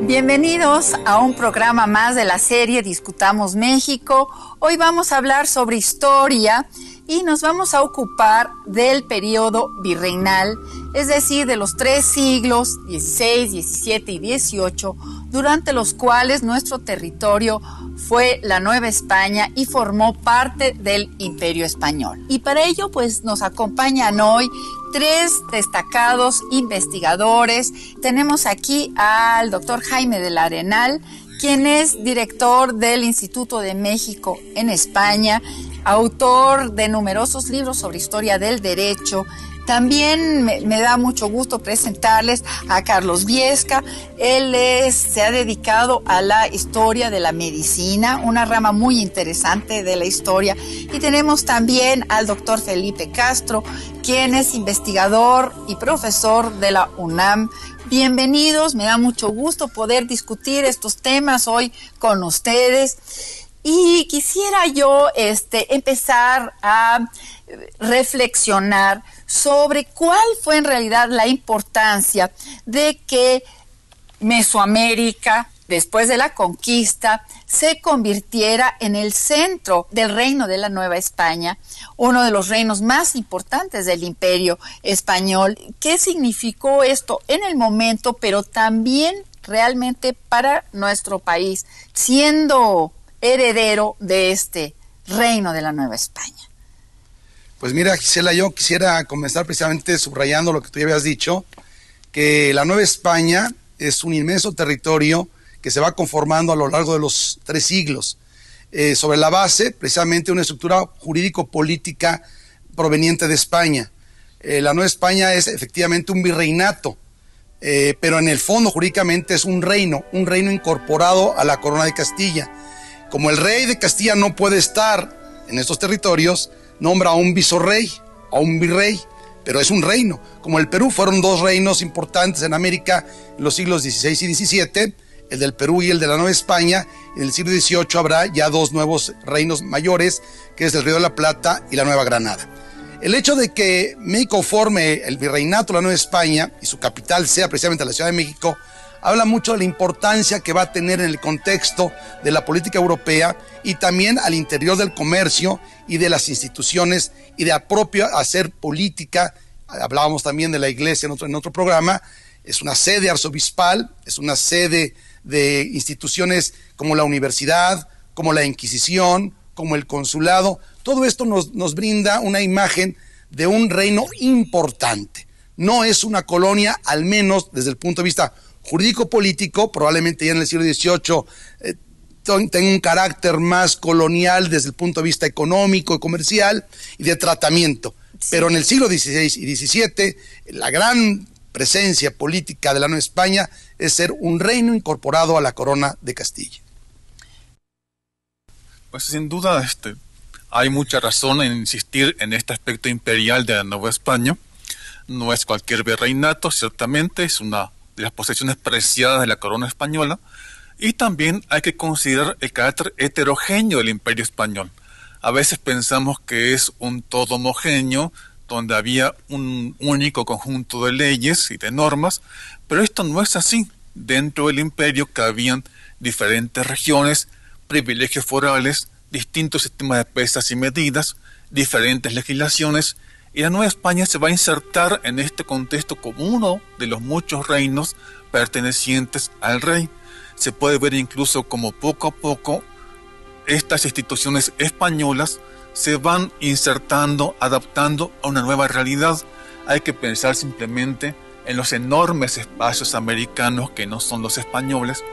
Bienvenidos a un programa más de la serie Discutamos México. Hoy vamos a hablar sobre historia y nos vamos a ocupar del periodo virreinal, es decir, de los 3 siglos, XVI, XVII y XVIII, durante los cuales nuestro territorio fue la Nueva España y formó parte del Imperio Español. Y para ello, pues, nos acompañan hoy 3 destacados investigadores. Tenemos aquí al doctor Jaime del Arenal, quien es director del Instituto de México en España, autor de numerosos libros sobre historia del derecho. También me da mucho gusto presentarles a Carlos Viesca. Él se ha dedicado a la historia de la medicina, una rama muy interesante de la historia. Y tenemos también al doctor Felipe Castro, quien es investigador y profesor de la UNAM. Bienvenidos, me da mucho gusto poder discutir estos temas hoy con ustedes. Y quisiera yo empezar a reflexionar sobre cuál fue en realidad la importancia de que Mesoamérica, después de la conquista, se convirtiera en el centro del reino de la Nueva España, uno de los reinos más importantes del Imperio Español. ¿Qué significó esto en el momento, pero también realmente para nuestro país, siendo heredero de este reino de la Nueva España? Pues mira, Gisela, yo quisiera comenzar precisamente subrayando lo que tú ya habías dicho, que la Nueva España es un inmenso territorio que se va conformando a lo largo de los 3 siglos, sobre la base precisamente de una estructura jurídico-política proveniente de España. La Nueva España es efectivamente un virreinato, pero en el fondo jurídicamente es un reino incorporado a la corona de Castilla. Como el rey de Castilla no puede estar en estos territorios, nombra a un visorrey, a un virrey, pero es un reino. Como el Perú fueron 2 reinos importantes en América en los siglos XVI y XVII, el del Perú y el de la Nueva España. En el siglo XVIII habrá ya 2 nuevos reinos mayores, que es el Río de la Plata y la Nueva Granada. El hecho de que México forme el virreinato de la Nueva España y su capital sea precisamente la Ciudad de México, habla mucho de la importancia que va a tener en el contexto de la política europea y también al interior del comercio y de las instituciones y de la propia hacer política. Hablábamos también de la iglesia en otro programa. Es una sede arzobispal, es una sede de instituciones como la universidad, como la Inquisición, como el consulado. Todo esto nos brinda una imagen de un reino importante. No es una colonia, al menos desde el punto de vista jurídico-político, probablemente ya en el siglo XVIII tenga un carácter más colonial desde el punto de vista económico y comercial y de tratamiento. Sí. Pero en el siglo XVI y XVII, la gran presencia política de la Nueva España es ser un reino incorporado a la corona de Castilla. Pues sin duda hay mucha razón en insistir en este aspecto imperial de la Nueva España. No es cualquier virreinato, ciertamente, es una de las posesiones preciadas de la corona española, y también hay que considerar el carácter heterogéneo del Imperio Español. A veces pensamos que es un todo homogéneo, donde había un único conjunto de leyes y de normas, pero esto no es así. Dentro del imperio cabían diferentes regiones, privilegios forales, distintos sistemas de pesas y medidas, diferentes legislaciones, y la Nueva España se va a insertar en este contexto como uno de los muchos reinos pertenecientes al rey. Se puede ver incluso como poco a poco estas instituciones españolas se van insertando, adaptando a una nueva realidad. Hay que pensar simplemente en los enormes espacios americanos que no son los españoles,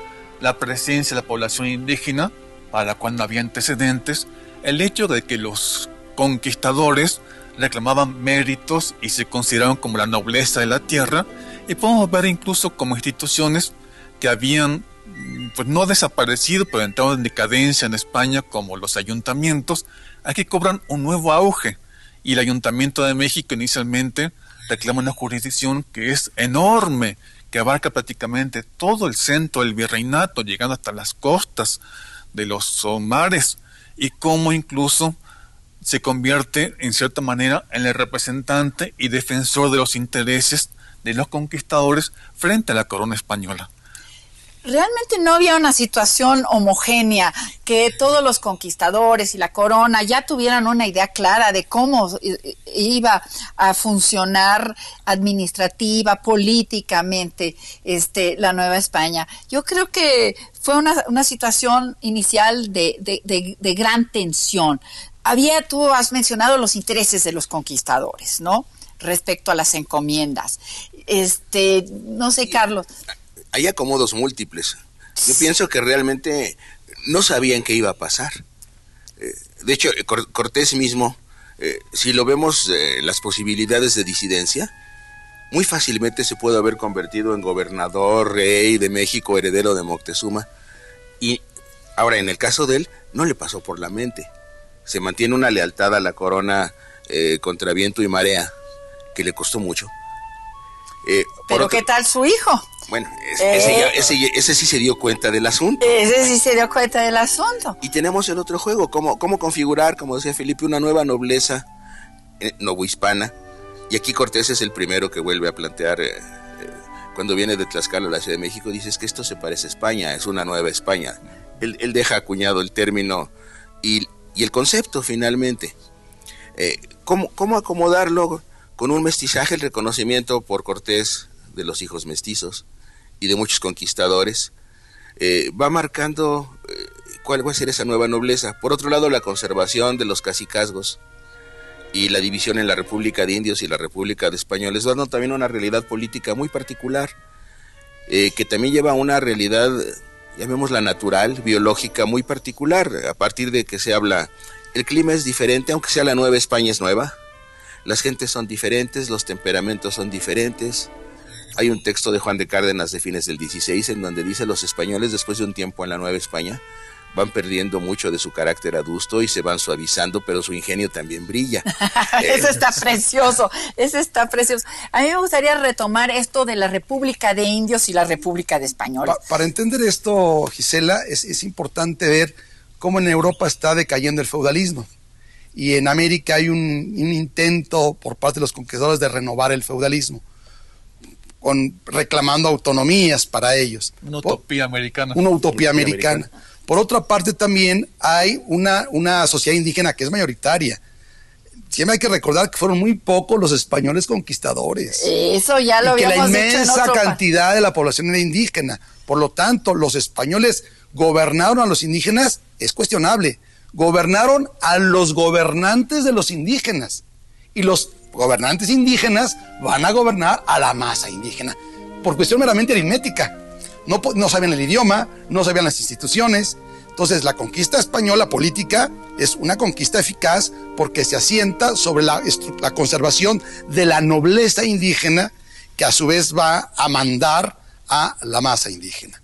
la presencia de la población indígena, para la cual no había antecedentes, el hecho de que los conquistadores reclamaban méritos y se consideraban como la nobleza de la tierra, y podemos ver incluso como instituciones que habían pues no desaparecido, pero entrado en decadencia en España, como los ayuntamientos, aquí cobran un nuevo auge, y el Ayuntamiento de México inicialmente reclama una jurisdicción que es enorme, que abarca prácticamente todo el centro del virreinato, llegando hasta las costas de los mares, y cómo incluso se convierte en cierta manera en el representante y defensor de los intereses de los conquistadores frente a la corona española. realmente no había una situación homogénea, que todos los conquistadores y la corona ya tuvieran una idea clara de cómo iba a funcionar administrativa, políticamente, la Nueva España. Yo creo que fue una situación inicial de gran tensión. Tú has mencionado los intereses de los conquistadores, ¿no? Respecto a las encomiendas. No sé, Carlos. Hay acomodos múltiples. Yo pienso que realmente no sabían qué iba a pasar. De hecho, Cortés mismo, si lo vemos las posibilidades de disidencia, muy fácilmente se puede haber convertido en gobernador, rey de México, heredero de Moctezuma. Y ahora, en el caso de él, no le pasó por la mente. Se mantiene una lealtad a la corona contra viento y marea, que le costó mucho. Pero ¿qué tal su hijo? Bueno, ese sí se dio cuenta del asunto. Ese sí se dio cuenta del asunto. Y tenemos el otro juego, cómo configurar, como decía Felipe, una nueva nobleza novohispana. Y aquí Cortés es el primero que vuelve a plantear, cuando viene de Tlaxcala a la Ciudad de México, dices que esto se parece a España, es una nueva España. Él deja acuñado el término y el concepto finalmente. ¿Cómo acomodarlo con un mestizaje? El reconocimiento por Cortés de los hijos mestizos y de muchos conquistadores va marcando cuál va a ser esa nueva nobleza. Por otro lado, la conservación de los cacicazgos y la división en la República de Indios y la República de Españoles, dando también una realidad política muy particular, que también lleva a una realidad, llamémosla natural, biológica, muy particular, a partir de que se habla, el clima es diferente, aunque sea la Nueva España es nueva, las gentes son diferentes, los temperamentos son diferentes. Hay un texto de Juan de Cárdenas de fines del 16 en donde dice: los españoles después de un tiempo en la Nueva España van perdiendo mucho de su carácter adusto y se van suavizando, pero su ingenio también brilla. Eso está precioso, eso está precioso. A mí me gustaría retomar esto de la República de Indios y la República de Españoles. Para entender esto, Gisela, es importante ver cómo en Europa está decayendo el feudalismo. Y en América hay un intento por parte de los conquistadores de renovar el feudalismo, reclamando autonomías para ellos. Una utopía americana. Una utopía americana. Por otra parte, también hay una sociedad indígena que es mayoritaria. Siempre hay que recordar que fueron muy pocos los españoles conquistadores. Eso ya lo habíamos dicho en otro. Que la inmensa cantidad de la población era indígena. Por lo tanto, los españoles gobernaron a los indígenas, es cuestionable. Gobernaron a los gobernantes de los indígenas. Y los gobernantes indígenas van a gobernar a la masa indígena. Por cuestión meramente aritmética. No sabían el idioma, no sabían las instituciones. Entonces, la conquista española política es una conquista eficaz porque se asienta sobre la conservación de la nobleza indígena, que a su vez va a mandar a la masa indígena.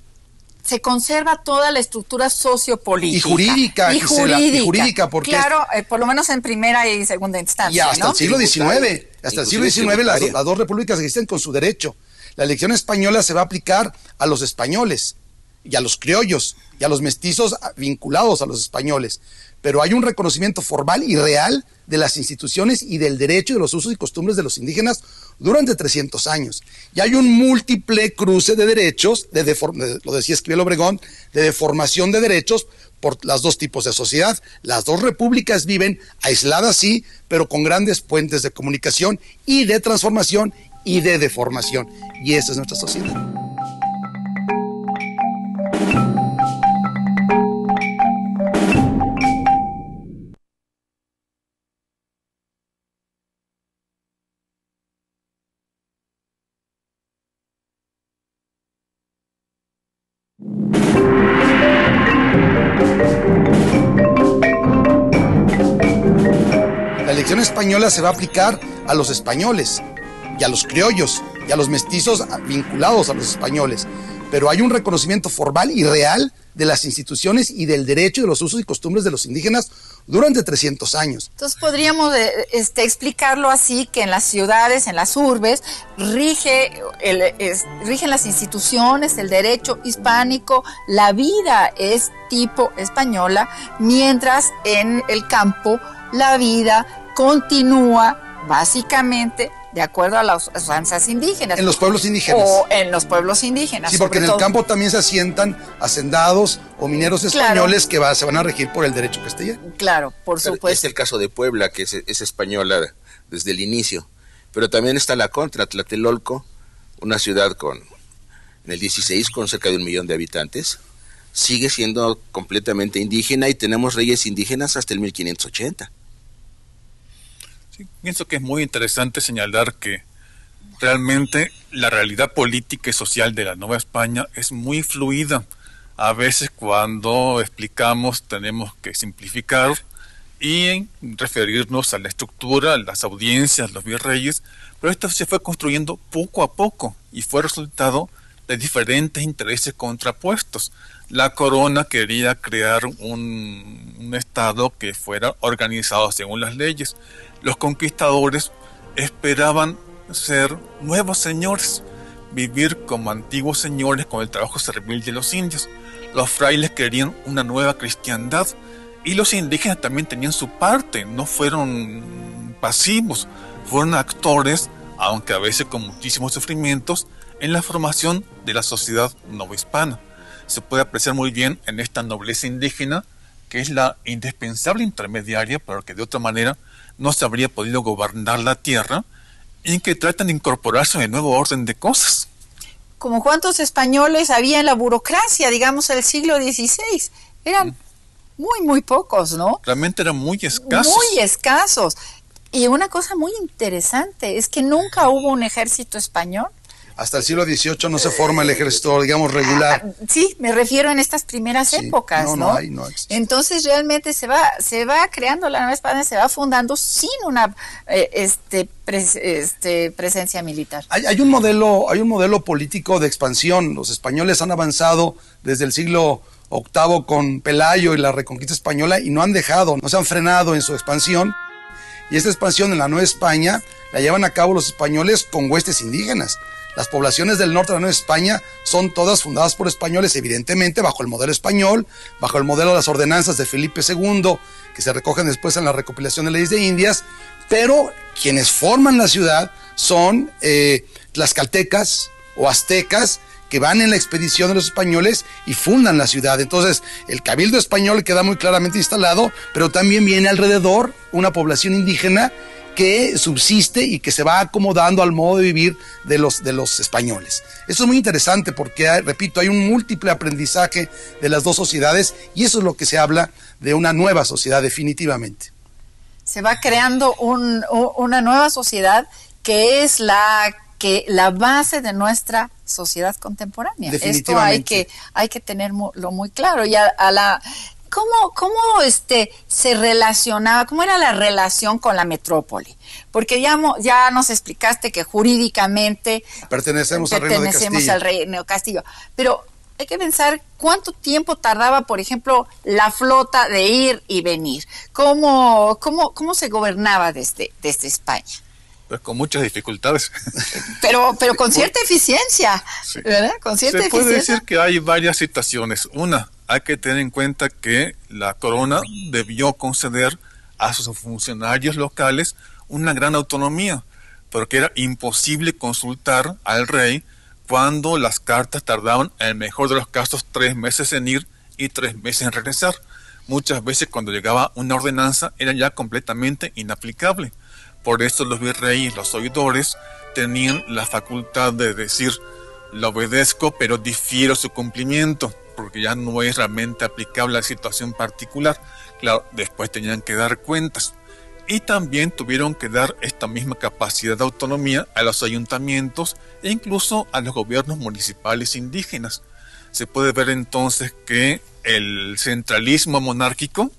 Se conserva toda la estructura sociopolítica. Y jurídica, Gisela, y jurídica, porque... Claro, por lo menos en primera y segunda instancia, y hasta, ¿no?, el siglo XIX. Hasta el siglo XIX las dos repúblicas existen con su derecho. La elección española se va a aplicar a los españoles y a los criollos y a los mestizos vinculados a los españoles. Pero hay un reconocimiento formal y real de las instituciones y del derecho y de los usos y costumbres de los indígenas durante 300 años. Y hay un múltiple cruce de derechos, lo decía Esquivel Obregón, de deformación de derechos por los dos tipos de sociedad. Las dos repúblicas viven aisladas, sí, pero con grandes puentes de comunicación y de transformación y de deformación. Y esa es nuestra sociedad. La elección española se va a aplicar a los españoles y a los criollos y a los mestizos vinculados a los españoles. Pero hay un reconocimiento formal y real de las instituciones y del derecho y de los usos y costumbres de los indígenas durante 300 años. Entonces podríamos explicarlo así, que en las ciudades, en las urbes, rigen las instituciones, el derecho hispánico, la vida es tipo española, mientras en el campo la vida continúa básicamente de acuerdo a las usanzas indígenas. En los pueblos indígenas. O en los pueblos indígenas. Sí, porque en el campo también se asientan hacendados o mineros españoles que se van a regir por el derecho castellano. Claro, por supuesto. Es el caso de Puebla, que es española desde el inicio. Pero también está la contra, Tlatelolco, una ciudad en el 16 con cerca de 1 millón de habitantes, sigue siendo completamente indígena y tenemos reyes indígenas hasta el 1580. Sí, pienso que es muy interesante señalar que realmente la realidad política y social de la Nueva España es muy fluida. A veces cuando explicamos tenemos que simplificar y referirnos a la estructura, a las audiencias, los virreyes, pero esto se fue construyendo poco a poco y fue resultado de diferentes intereses contrapuestos. La corona quería crear un estado que fuera organizado según las leyes. Los conquistadores esperaban ser nuevos señores, vivir como antiguos señores con el trabajo servil de los indios. Los frailes querían una nueva cristiandad y los indígenas también tenían su parte, no fueron pasivos, fueron actores, aunque a veces con muchísimos sufrimientos, en la formación de la sociedad novohispana. Se puede apreciar muy bien en esta nobleza indígena, que es la indispensable intermediaria, pero que de otra manera no se habría podido gobernar la tierra, y que tratan de incorporarse en el nuevo orden de cosas. Como cuántos españoles había en la burocracia, digamos, del siglo XVI. Eran muy pocos, ¿no? Realmente eran muy escasos. Muy escasos. Y una cosa muy interesante es que nunca hubo un ejército español. Hasta el siglo XVIII no se forma el ejército, digamos, regular. Sí, me refiero en estas primeras épocas, ¿no? No hay, no existe. Entonces realmente se va creando la Nueva España, se va fundando sin una presencia militar. Hay un modelo político de expansión. Los españoles han avanzado desde el siglo VIII con Pelayo y la reconquista española y no se han frenado en su expansión. Y esta expansión en la Nueva España la llevan a cabo los españoles con huestes indígenas. Las poblaciones del norte de la Nueva España son todas fundadas por españoles, evidentemente bajo el modelo español, bajo el modelo de las ordenanzas de Felipe II, que se recogen después en la recopilación de leyes de Indias, pero quienes forman la ciudad son tlaxcaltecas o aztecas, que van en la expedición de los españoles y fundan la ciudad. Entonces, el cabildo español queda muy claramente instalado, pero también viene alrededor una población indígena que subsiste y que se va acomodando al modo de vivir de los españoles. Eso es muy interesante porque, repito, hay un múltiple aprendizaje de las dos sociedades y eso es lo que se habla de una nueva sociedad definitivamente. Se va creando una nueva sociedad que es la base de nuestra sociedad contemporánea. Esto hay que tenerlo muy claro. Y ¿Cómo se relacionaba, cómo era la relación con la metrópoli? Porque ya nos explicaste que jurídicamente pertenecemos al Reino de Castillo. Pero hay que pensar cuánto tiempo tardaba, por ejemplo, la flota de ir y venir. ¿Cómo se gobernaba desde España? Pues con muchas dificultades. Pero con cierta eficiencia, sí. ¿Verdad? Con cierta eficiencia. Se puede decir que hay varias situaciones. Una, hay que tener en cuenta que la corona debió conceder a sus funcionarios locales una gran autonomía, porque era imposible consultar al rey cuando las cartas tardaban, en el mejor de los casos, 3 meses en ir y 3 meses en regresar. Muchas veces cuando llegaba una ordenanza era ya completamente inaplicable. Por eso los virreyes, los oidores, tenían la facultad de decir, lo obedezco, pero difiero su cumplimiento, porque ya no es realmente aplicable a la situación particular. Claro, después tenían que dar cuentas. Y también tuvieron que dar esta misma capacidad de autonomía a los ayuntamientos e incluso a los gobiernos municipales indígenas. Se puede ver entonces que el centralismo monárquico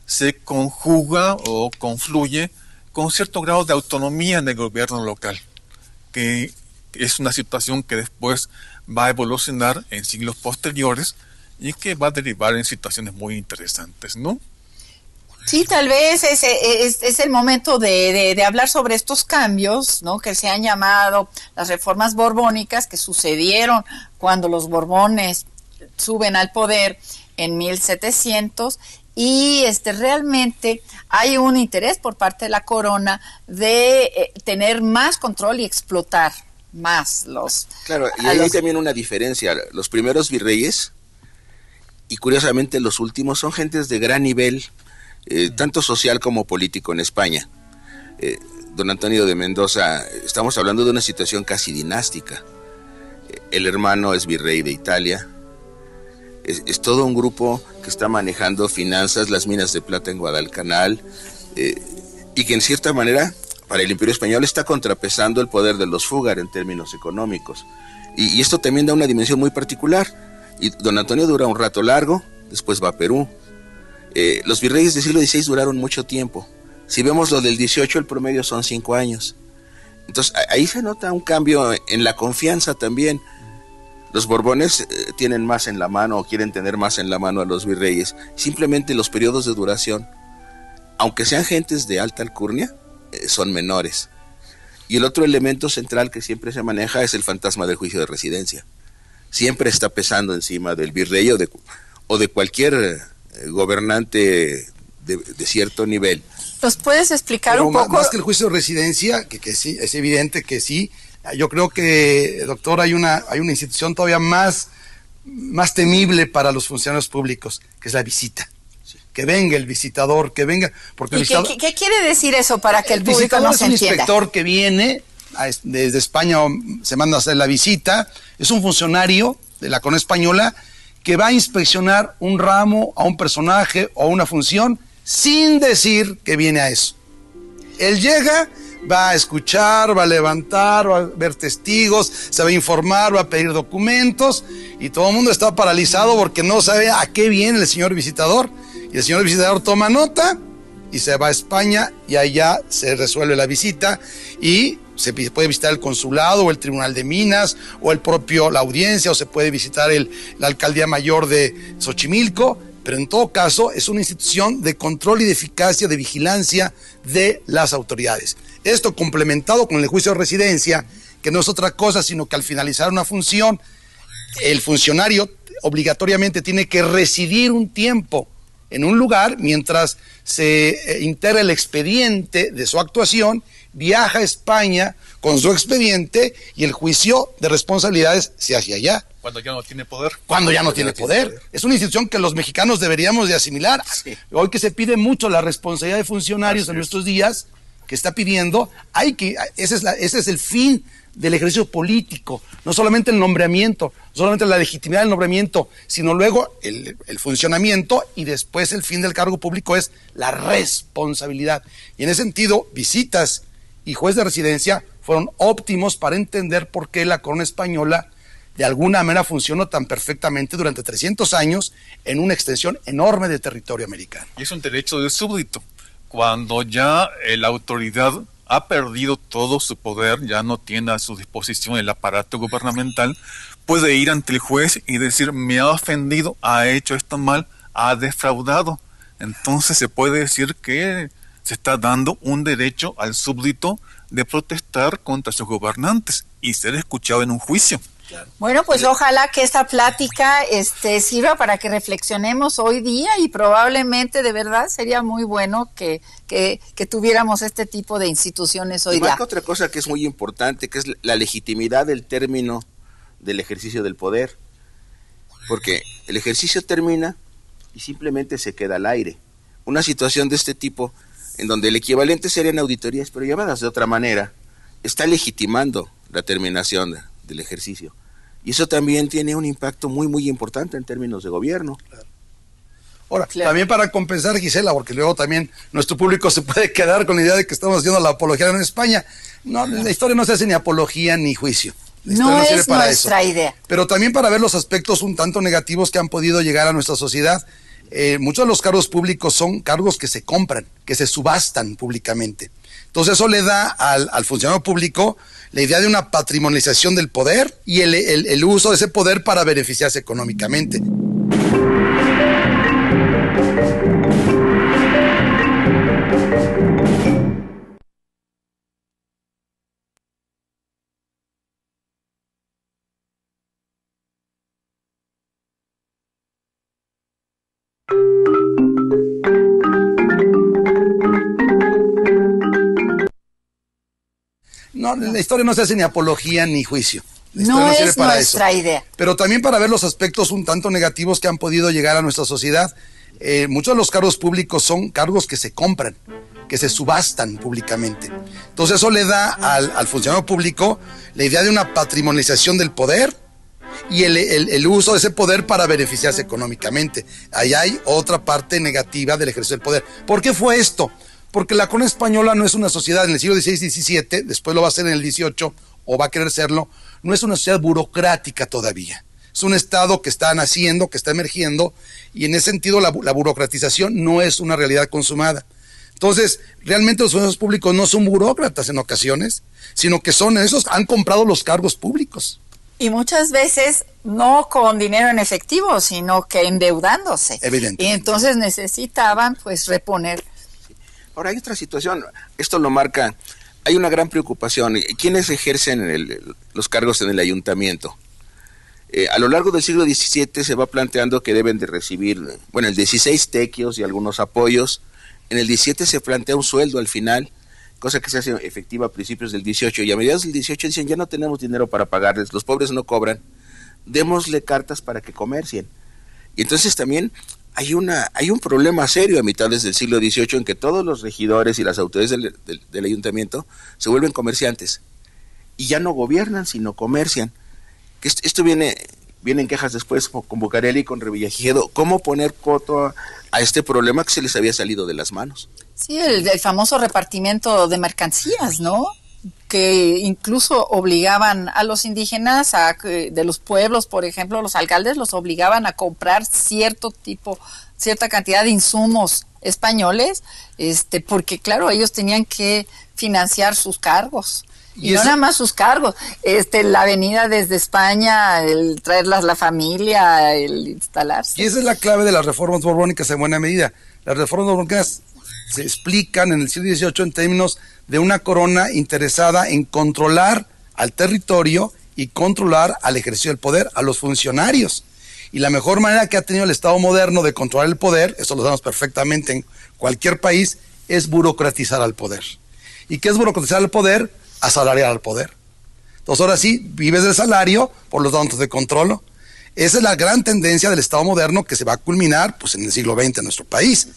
se conjuga o confluye con cierto grado de autonomía en el gobierno local, que es una situación que después va a evolucionar en siglos posteriores y que va a derivar en situaciones muy interesantes, ¿no? Sí, tal vez es el momento de hablar sobre estos cambios, ¿no? Que se han llamado las reformas borbónicas, que sucedieron cuando los Borbones suben al poder en 1700 y realmente hay un interés por parte de la corona de tener más control y explotar más los... Claro, y hay también una diferencia. Los primeros virreyes, y curiosamente los últimos, son gentes de gran nivel, tanto social como político en España. Don Antonio de Mendoza, estamos hablando de una situación casi dinástica. El hermano es virrey de Italia. Es todo un grupo que está manejando finanzas, las minas de plata en Guadalcanal, y que en cierta manera, para el Imperio Español, está contrapesando el poder de los Fúgar en términos económicos. Y esto también da una dimensión muy particular. Y don Antonio dura un rato largo, después va a Perú. Los virreyes del siglo XVI duraron mucho tiempo. Si vemos lo del XVIII, el promedio son 5 años. Entonces ahí se nota un cambio en la confianza también. Los Borbones tienen más en la mano, o quieren tener más en la mano a los virreyes. Simplemente los periodos de duración, aunque sean gentes de alta alcurnia, son menores. Y el otro elemento central que siempre se maneja es el fantasma del juicio de residencia. Siempre está pesando encima del virrey o de cualquier gobernante de cierto nivel. ¿Nos puedes explicar Pero un poco? Más que el juicio de residencia, que sí, es evidente que sí. Yo creo que, doctor, hay una institución todavía más temible para los funcionarios públicos, que es la visita. Sí. Que venga el visitador, que venga... Porque ¿Y qué quiere decir eso para que el público nos entienda? Es un inspector que viene desde España, se manda a hacer la visita. Es un funcionario de la corona española que va a inspeccionar un ramo, a un personaje o a una función, sin decir que viene a eso. Él llega, va a escuchar, va a levantar, va a ver testigos, se va a informar, va a pedir documentos, y todo el mundo está paralizado porque no sabe a qué viene el señor visitador. Y el señor visitador toma nota y se va a España, y allá se resuelve la visita y se puede visitar el consulado o el tribunal de minas o la audiencia, o se puede visitar la alcaldía mayor de Xochimilco. Pero en todo caso es una institución de control y de eficacia, de vigilancia de las autoridades. Esto complementado con el juicio de residencia, que no es otra cosa sino que al finalizar una función, el funcionario obligatoriamente tiene que residir un tiempo en un lugar mientras se integra el expediente de su actuación, viaja a España con su expediente y el juicio de responsabilidades se hace allá. Cuando ya no tiene poder. Cuando ya no tiene poder. Es una institución que los mexicanos deberíamos de asimilar. Sí. Hoy que se pide mucho la responsabilidad de funcionarios en nuestros días, que está pidiendo, ese es el fin del ejercicio político, no solamente el nombramiento, no solamente la legitimidad del nombramiento, sino luego el funcionamiento, y después el fin del cargo público es la responsabilidad. Y en ese sentido, visitas y juez de residencia fueron óptimos para entender por qué la corona española de alguna manera funcionó tan perfectamente durante 300 años en una extensión enorme de territorio americano. Y es un derecho del súbdito. Cuando ya la autoridad ha perdido todo su poder, ya no tiene a su disposición el aparato gubernamental, puede ir ante el juez y decir: me ha ofendido, ha hecho esto mal, ha defraudado. Entonces se puede decir que se está dando un derecho al súbdito de protestar contra sus gobernantes y ser escuchado en un juicio. Bueno, pues ojalá que esta plática sirva para que reflexionemos hoy día, y probablemente de verdad sería muy bueno que tuviéramos este tipo de instituciones hoy día. Otra cosa que es muy importante, que es la legitimidad del término del ejercicio del poder, porque el ejercicio termina y simplemente se queda al aire. Una situación de este tipo, en donde el equivalente serían auditorías, pero llevadas de otra manera, está legitimando la terminación del ejercicio. Y eso también tiene un impacto muy, muy importante en términos de gobierno. Claro. Ahora, también para compensar, Gisela, porque luego también nuestro público se puede quedar con la idea de que estamos haciendo la apología en España. No, la historia no se hace ni apología ni juicio. No es nuestra idea. Pero también para ver los aspectos un tanto negativos que han podido llegar a nuestra sociedad. Muchos de los cargos públicos son cargos que se compran, que se subastan públicamente. Entonces eso le da al funcionario público la idea de una patrimonialización del poder y el uso de ese poder para beneficiarse económicamente. No, la historia no se hace ni apología ni juicio. La historia No sirve es para nuestra eso. idea. Pero también para ver los aspectos un tanto negativos que han podido llegar a nuestra sociedad. Muchos de los cargos públicos son cargos que se compran, que se subastan públicamente. Entonces eso le da al funcionario público la idea de una patrimonialización del poder y el uso de ese poder para beneficiarse económicamente. Ahí hay otra parte negativa del ejercicio del poder. ¿Por qué fue esto? Porque la corona española no es una sociedad en el siglo XVI y XVII, después lo va a ser en el XVIII o va a querer serlo, no es una sociedad burocrática todavía. Es un Estado que está naciendo, que está emergiendo, y en ese sentido la burocratización no es una realidad consumada. Entonces, realmente los funcionarios públicos no son burócratas en ocasiones, sino que son esos, han comprado los cargos públicos. Y muchas veces no con dinero en efectivo, sino que endeudándose. Evidentemente. Y entonces necesitaban, pues, reponer. Ahora hay otra situación, esto lo marca, hay una gran preocupación. ¿Quiénes ejercen los cargos en el ayuntamiento? A lo largo del siglo XVII se va planteando que deben de recibir, bueno, el XVI tequios y algunos apoyos. En el XVII se plantea un sueldo al final, cosa que se hace efectiva a principios del XVIII. Y a mediados del XVIII dicen, ya no tenemos dinero para pagarles, los pobres no cobran, démosle cartas para que comercien. Y entonces también hay un problema serio a mitades del siglo XVIII en que todos los regidores y las autoridades del ayuntamiento se vuelven comerciantes. Y ya no gobiernan, sino comercian. Que esto viene en quejas después con Bucareli y con Revillagigedo. ¿Cómo poner coto a este problema que se les había salido de las manos? Sí, el famoso repartimiento de mercancías, ¿no? Que incluso obligaban a los indígenas de los pueblos, por ejemplo, los alcaldes los obligaban a comprar cierta cantidad de insumos españoles, porque claro, ellos tenían que financiar sus cargos. Y no nada más sus cargos, la venida desde España, el traerlas la familia, el instalarse. Y esa es la clave de las reformas borbónicas en buena medida. Las reformas borbónicas se explican en el siglo XVIII en términos de una corona interesada en controlar al territorio y controlar al ejercicio del poder, a los funcionarios. Y la mejor manera que ha tenido el Estado moderno de controlar el poder, eso lo sabemos perfectamente en cualquier país, es burocratizar al poder. ¿Y qué es burocratizar al poder? Asalariar al poder. Entonces ahora sí, vives del salario, por lo tanto te controlo. Esa es la gran tendencia del Estado moderno que se va a culminar pues en el siglo XX en nuestro país.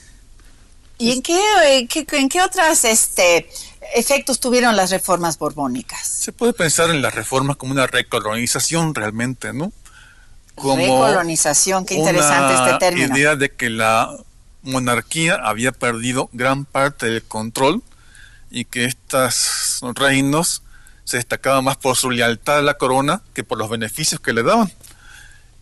¿Y en qué otros efectos tuvieron las reformas borbónicas? Se puede pensar en las reformas como una recolonización realmente, ¿no? Como recolonización, qué interesante este término. La idea de que la monarquía había perdido gran parte del control y que estos reinos se destacaban más por su lealtad a la corona que por los beneficios que le daban.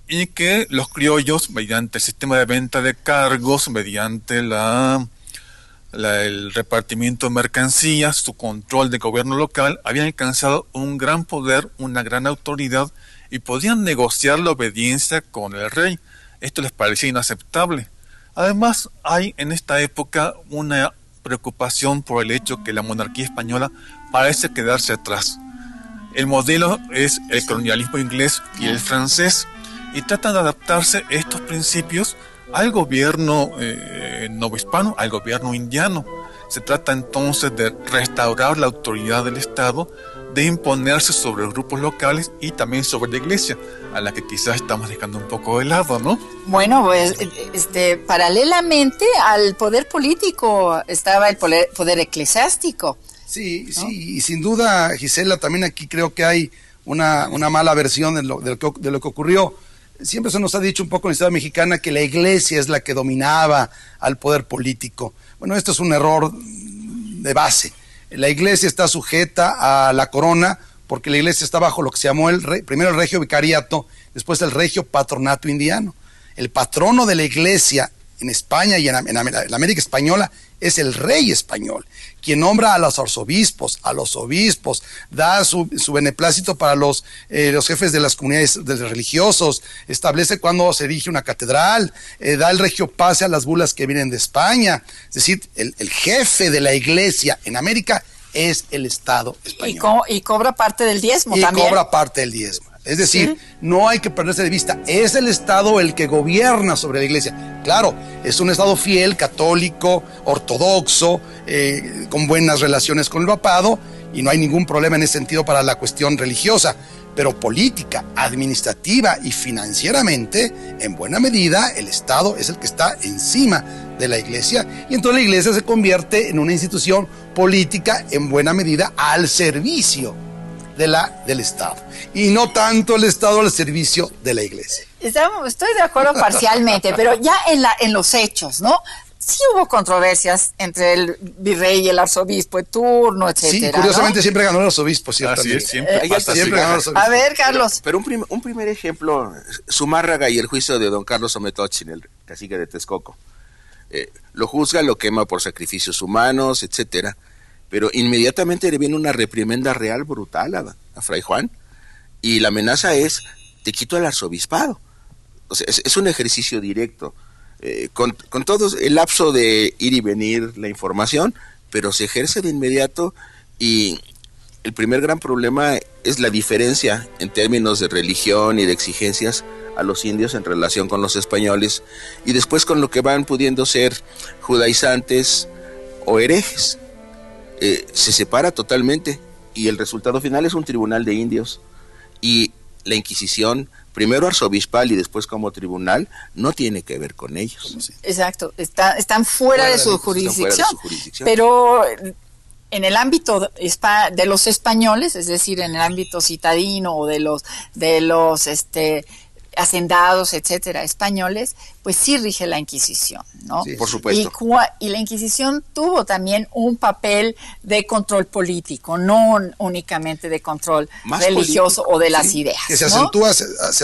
Y que los criollos, mediante el sistema de venta de cargos, mediante el repartimiento de mercancías, su control de gobierno local, habían alcanzado un gran poder, una gran autoridad y podían negociar la obediencia con el rey. Esto les parecía inaceptable. Además, hay en esta época una preocupación por el hecho que la monarquía española parece quedarse atrás. El modelo es el colonialismo inglés y el francés, y tratan de adaptarse estos principios al gobierno novohispano, al gobierno indiano. Se trata entonces de restaurar la autoridad del Estado, de imponerse sobre los grupos locales y también sobre la iglesia, a la que quizás estamos dejando un poco de lado, ¿no? Bueno, pues paralelamente al poder político estaba el poder eclesiástico. Sí, ¿no? sí, y sin duda, Gisela, también aquí creo que hay una mala versión de lo que ocurrió. Siempre se nos ha dicho un poco en la historia mexicana que la iglesia es la que dominaba al poder político. Bueno, esto es un error de base. La iglesia está sujeta a la corona porque la iglesia está bajo lo que se llamó primero el regio vicariato, después el regio patronato indiano. El patrono de la iglesia en España y en la América española es el rey español, quien nombra a los arzobispos, a los obispos, da su beneplácito para los jefes de las comunidades religiosos, establece cuándo se erige una catedral, da el regio pase a las bulas que vienen de España. Es decir, el jefe de la iglesia en América es el Estado español. Y cobra parte del diezmo también. Y cobra parte del diezmo. Es decir, no hay que perderse de vista, es el Estado el que gobierna sobre la Iglesia. Claro, es un Estado fiel, católico, ortodoxo, con buenas relaciones con el papado, y no hay ningún problema en ese sentido para la cuestión religiosa. Pero política, administrativa y financieramente, en buena medida, el Estado es el que está encima de la Iglesia, y entonces la Iglesia se convierte en una institución política en buena medida al servicio del Estado, y no tanto el Estado al servicio de la Iglesia. Estoy de acuerdo parcialmente, pero ya en los hechos, ¿no? Sí hubo controversias entre el virrey y el arzobispo de turno, etcétera. Sí, curiosamente, ¿no? Siempre ganó el arzobispo, ciertamente. Así es, siempre ganó el arzobispo. A ver, Carlos. Pero un primer ejemplo, Zumárraga y el juicio de don Carlos Ometotzin, el cacique de Texcoco. Lo juzga, lo quema por sacrificios humanos, etcétera. Pero inmediatamente le viene una reprimenda real brutal a Fray Juan, y la amenaza es: te quito el arzobispado. O sea, es un ejercicio directo. Con todo el lapso de ir y venir la información, pero se ejerce de inmediato, y el primer gran problema es la diferencia en términos de religión y de exigencias a los indios en relación con los españoles, y después con lo que van pudiendo ser judaizantes o herejes. Se separa totalmente, y el resultado final es un tribunal de indios, y la Inquisición, primero arzobispal y después como tribunal, no tiene que ver con ellos. Exacto, están fuera de su jurisdicción, pero en el ámbito de los españoles, es decir, en el ámbito citadino o de los hacendados, etcétera, españoles, pues sí rige la Inquisición, ¿no? Sí, por supuesto. Y la Inquisición tuvo también un papel de control político, no únicamente de control más religioso político, o de las ideas, que se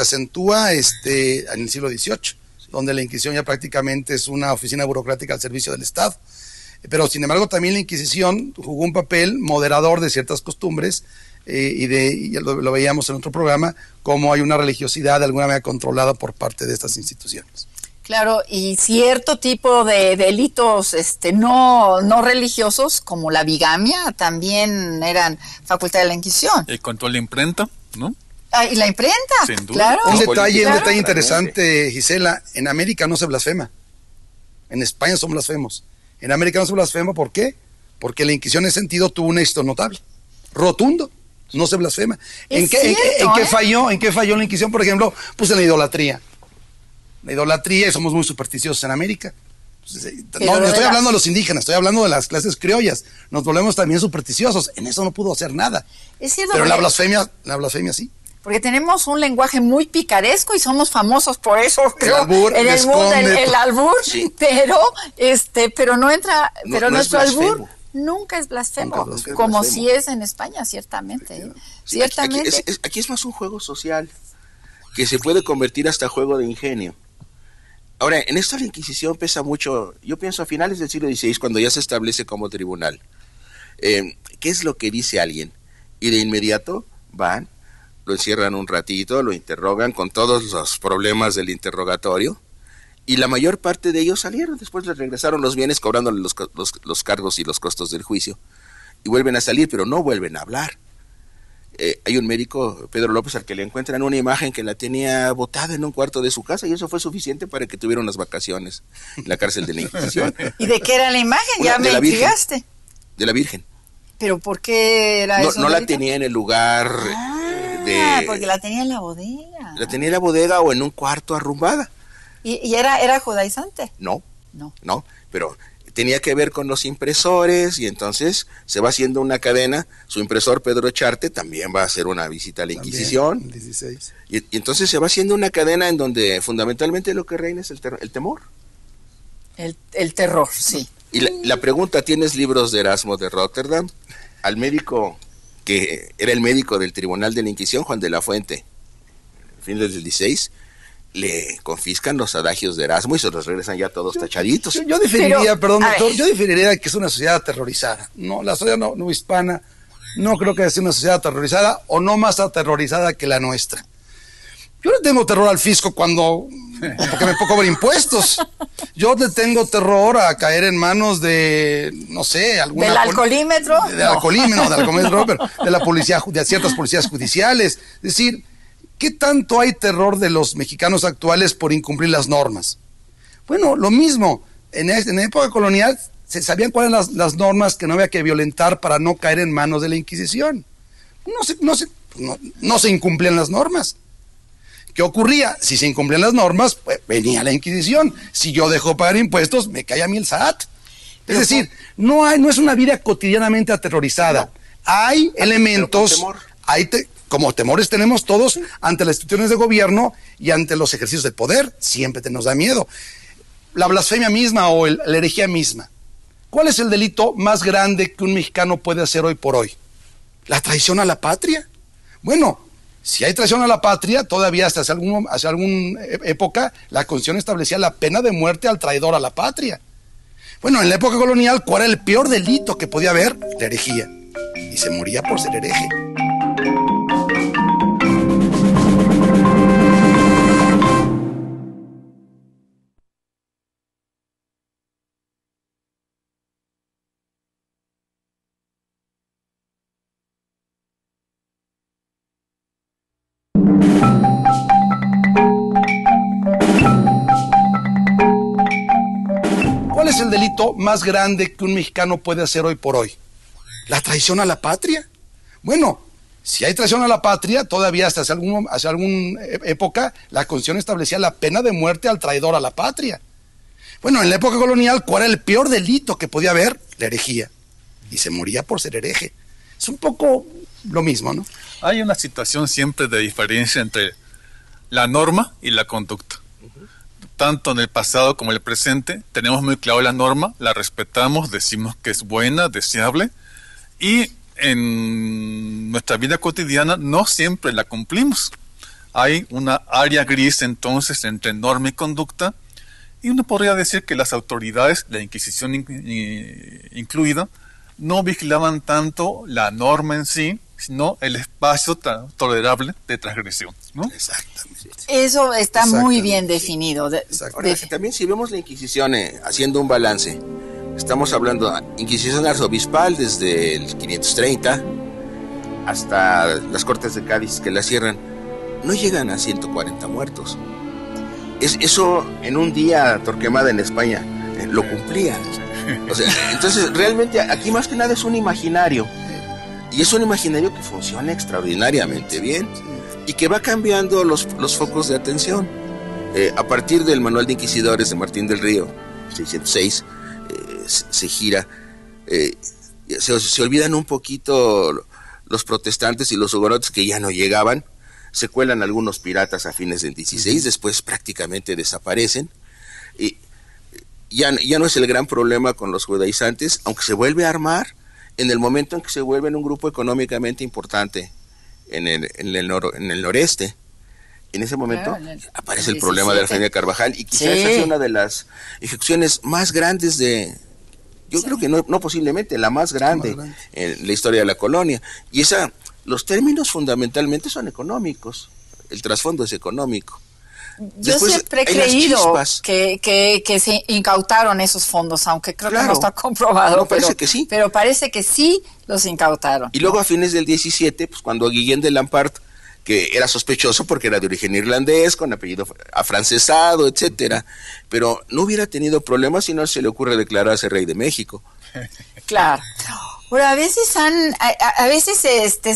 acentúa en el siglo XVIII, donde la Inquisición ya prácticamente es una oficina burocrática al servicio del Estado. Pero sin embargo también la Inquisición jugó un papel moderador de ciertas costumbres, y lo veíamos en otro programa, cómo hay una religiosidad de alguna manera controlada por parte de estas instituciones. Claro, y cierto tipo de delitos no religiosos, como la bigamia, también eran facultad de la Inquisición. El control de imprenta, ¿no? Y la imprenta, sin duda. Claro. Un detalle interesante, Gisela: en América no se blasfema, en España son blasfemos. En América no se blasfema, ¿por qué? Porque la Inquisición en ese sentido tuvo un éxito notable, rotundo. No se blasfema. ¿En qué falló la Inquisición, por ejemplo? Pues en la idolatría. La idolatría, y somos muy supersticiosos en América. No estoy hablando de los indígenas, estoy hablando de las clases criollas. Nos volvemos también supersticiosos. En eso no pudo hacer nada. Es cierto, pero la blasfemia sí. Porque tenemos un lenguaje muy picaresco y somos famosos por eso, creo, albur, en el mundo, el albur, sí. pero no entra, pero nuestro albur nunca es blasfemo, como si es en España, ciertamente. Sí, ciertamente. Aquí es más un juego social, que se puede convertir hasta juego de ingenio. Ahora, en esto la Inquisición pesa mucho. Yo pienso a finales del siglo XVI, cuando ya se establece como tribunal. ¿Qué es lo que dice alguien? Y de inmediato van, lo encierran un ratito, lo interrogan con todos los problemas del interrogatorio, y la mayor parte de ellos salieron. Después les regresaron los bienes, cobrándole los cargos y los costos del juicio, y vuelven a salir, pero no vuelven a hablar. Hay un médico, Pedro López, al que le encuentran una imagen que la tenía botada en un cuarto de su casa, y eso fue suficiente para que tuviera unas vacaciones en la cárcel de la Inquisición. ¿Y de qué era la imagen? Ya me intrigaste. De la Virgen. ¿Pero por qué era eso? No la tenía en el lugar porque la tenía en la bodega. La tenía en la bodega o en un cuarto arrumbada. ¿Y era judaizante? No, pero tenía que ver con los impresores, y entonces se va haciendo una cadena. Su impresor, Pedro Charte, también va a hacer una visita a la Inquisición. El 16. Y entonces se va haciendo una cadena en donde fundamentalmente lo que reina es el temor. El terror, sí. Y la pregunta: ¿tienes libros de Erasmo de Rotterdam? Al médico que era el médico del Tribunal de la Inquisición, Juan de la Fuente, a fines del 16, le confiscan los adagios de Erasmo y se los regresan ya todos tachaditos. Yo diferiría, doctor, yo diferiría que es una sociedad aterrorizada. No, la sociedad no hispana no creo que sea una sociedad aterrorizada, o no más aterrorizada que la nuestra. Yo le tengo terror al fisco porque me cobra impuestos. Yo le tengo terror a caer en manos de, no sé, alguna... ¿Del alcoholímetro? Del alcoholímetro, pero de la policía, de ciertas policías judiciales. Es decir, ¿qué tanto hay terror de los mexicanos actuales por incumplir las normas? Bueno, lo mismo, en la época colonial se sabían cuáles eran las normas que no había que violentar para no caer en manos de la Inquisición. No se incumplían las normas. ¿Qué ocurría? Si se incumplían las normas, pues venía la Inquisición. Si yo dejo pagar impuestos, me cae a mí el SAT. Es decir, no es una vida cotidianamente aterrorizada. No. Hay elementos, como temores tenemos todos ante las instituciones de gobierno y ante los ejercicios del poder. Siempre nos da miedo. La blasfemia misma o la herejía misma. ¿Cuál es el delito más grande que un mexicano puede hacer hoy por hoy? ¿La traición a la patria? Bueno, si hay traición a la patria, todavía hasta hace alguna época, la Constitución establecía la pena de muerte al traidor a la patria. Bueno, en la época colonial, ¿cuál era el peor delito que podía haber? La herejía. Y se moría por ser hereje. ¿Cuál es el delito más grande que un mexicano puede hacer hoy por hoy? ¿La traición a la patria? Bueno, si hay traición a la patria, todavía hasta hace alguna época, la Constitución establecía la pena de muerte al traidor a la patria. Bueno, en la época colonial, ¿cuál era el peor delito que podía haber? La herejía. Y se moría por ser hereje. Es un poco lo mismo, ¿no? Hay una situación siempre de diferencia entre la norma y la conducta. Tanto en el pasado como en el presente, tenemos muy claro la norma, la respetamos, decimos que es buena, deseable, y en nuestra vida cotidiana no siempre la cumplimos. Hay una área gris entonces entre norma y conducta, y uno podría decir que las autoridades, la Inquisición incluida, no vigilaban tanto la norma en sí, sino el espacio tolerable de transgresión, ¿no? Exactamente. Eso está muy bien definido. También si vemos la Inquisición haciendo un balance, estamos hablando de Inquisición arzobispal desde el 530 hasta las Cortes de Cádiz que la cierran, no llegan a 140 muertos. Eso en un día Torquemada en España lo cumplía. O sea, entonces realmente aquí más que nada es un imaginario. Y es un imaginario que funciona extraordinariamente bien y que va cambiando los focos de atención. A partir del Manual de Inquisidores de Martín del Río, 606, se gira. Se olvidan un poquito los protestantes y los hugonotes que ya no llegaban. Se cuelan algunos piratas a fines del 16, después prácticamente desaparecen. Y ya no es el gran problema con los judaizantes, aunque se vuelve a armar en el momento en que se vuelven un grupo económicamente importante en el noreste. En ese momento aparece el problema de Argelia Carvajal y quizás esa sea una de las ejecuciones más grandes yo creo que no posiblemente, la más grande en la historia de la colonia. Y los términos fundamentalmente son económicos, el trasfondo es económico. Yo después, siempre he creído que se incautaron esos fondos, aunque creo que no está comprobado. No, parece que sí. Pero parece que sí los incautaron. Y luego a fines del 17, pues cuando Guillén de Lampart, que era sospechoso porque era de origen irlandés, con apellido afrancesado, etcétera, pero no hubiera tenido problemas si no se le ocurre declararse rey de México. Claro. Bueno, a veces